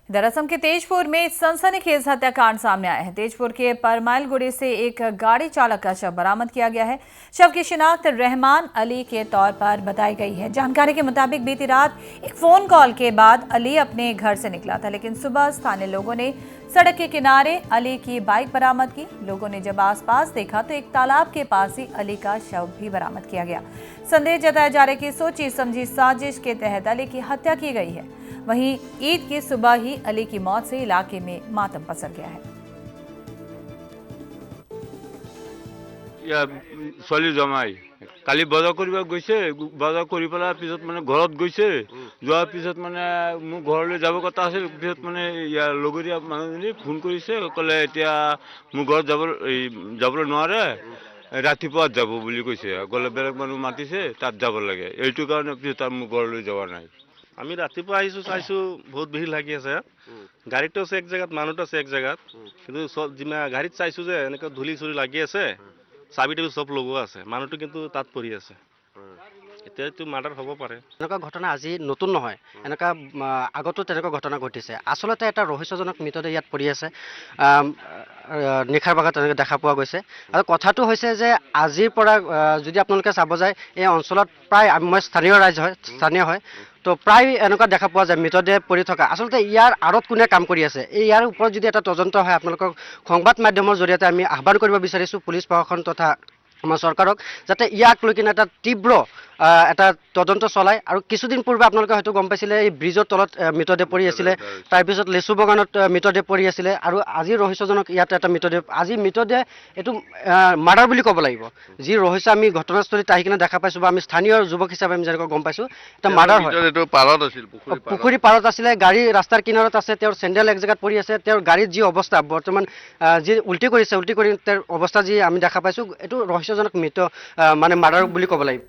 इधर असम के तेजपुर में सनसनीखेज हत्याकांड सामने आया है। तेजपुर के परमाइलगुड़ी से एक गाड़ी चालक का शव बरामद किया गया है। शव की शिनाख्त रहमान अली के तौर पर बताई गई है। जानकारी के मुताबिक बीती रात एक फोन कॉल के बाद अली अपने घर से निकला था, लेकिन सुबह स्थानीय लोगों ने सड़क के किनारे अली की बाइक बरामद की। लोगों ने जब आसपास देखा तो एक तालाब के पास ही अली का शव भी बरामद किया गया। संदेह जताया जा रहा है कि सोची समझी साजिश के तहत अली की हत्या की गई है। वहीं ईद की सुबह ही अली की मौत से इलाके में मातम पसर गया है। ছোৱালী জমাই কালি বজাৰ কৰিব গৈছে, বজাৰ কৰি পেলাই পিছত মানে ঘৰত গৈছে। যোৱাৰ পিছত মানে মোৰ ঘৰলৈ যাব কথা আছিল, পিছত মানে ইয়াৰ লগৰীয়া মানুহজনী ফোন কৰিছে, ক'লে এতিয়া মোৰ ঘৰত যাবলৈ নোৱাৰে, ৰাতিপুৱা যাব বুলি কৈছে। ক'লে বেলেগ মানুহ মাতিছে, তাত যাব লাগে। এইটো কাৰণে পিছত মোৰ ঘৰলৈ যোৱা নাই। আমি ৰাতিপুৱা আহিছোঁ, চাইছোঁ বহুত ভিৰ লাগি আছে। গাড়ীটো আছে এক জেগাত, মানুহটো আছে এক জেগাত, কিন্তু চব গাড়ীত চাইছোঁ যে এনেকৈ ধূলি চুলি লাগি আছে, চাবি টাবি চব লগোৱা আছে, মানুহটো কিন্তু তাত পৰি আছে। এতিয়াতো মাৰ্ডাৰ হ'ব পাৰে। এনেকুৱা ঘটনা আজি নতুন নহয়, এনেকুৱা আগতো তেনেকুৱা ঘটনা ঘটিছে। আচলতে এটা ৰহস্যজনক মৃতদেহ ইয়াত পৰি আছে, নিশাৰ ভাগত তেনেকৈ দেখা পোৱা গৈছে। আৰু কথাটো হৈছে যে আজিৰ পৰা যদি আপোনালোকে চাব যায়, এই অঞ্চলত প্ৰায় মই স্থানীয় হয়, তো প্ৰায় এনেকুৱা দেখা পোৱা যায় মৃতদেহ পৰি থকা। আচলতে ইয়াৰ আঁৰত কোনে কাম কৰি আছে, ইয়াৰ ওপৰত যদি এটা তদন্ত হয়, আপোনালোকক সংবাদ মাধ্যমৰ জৰিয়তে আমি আহ্বান কৰিব বিচাৰিছোঁ পুলিচ প্ৰশাসন তথা আমাৰ চৰকাৰক, যাতে ইয়াক লৈ কিনে এটা তীব্ৰ এটা তদন্ত চলায়। আৰু কিছুদিন পূৰ্বে আপোনালোকে হয়তো গম পাইছিলে, এই ব্ৰিজৰ তলত মৃতদেহ পৰি আছিলে, তাৰপিছত লেচু বাগানত মৃতদেহ পৰি আছিলে, আৰু আজি ৰহস্যজনক ইয়াত এটা মৃতদেহ। আজি মৃতদেহ এইটো মাৰ্ডাৰ বুলি ক'ব লাগিব। যি ৰহস্য আমি ঘটনাস্থলীত আহি কিনে দেখা পাইছোঁ, বা আমি স্থানীয় যুৱক হিচাপে আমি যেনেকৈ গম পাইছোঁ, এটা মাৰ্ডাৰ হয়। পুখুৰী পাৰত আছিলে, গাড়ী ৰাস্তাৰ কিনাৰত আছে, তেওঁৰ চেণ্ডেল এক জেগাত পৰি আছে, তেওঁৰ গাড়ীত যি অৱস্থা বৰ্তমান যি উল্টি কৰি তেওঁৰ অৱস্থা যি আমি দেখা পাইছোঁ, এইটো ৰহস্যজনক মানে মাৰ্ডাৰ বুলি ক'ব লাগিব।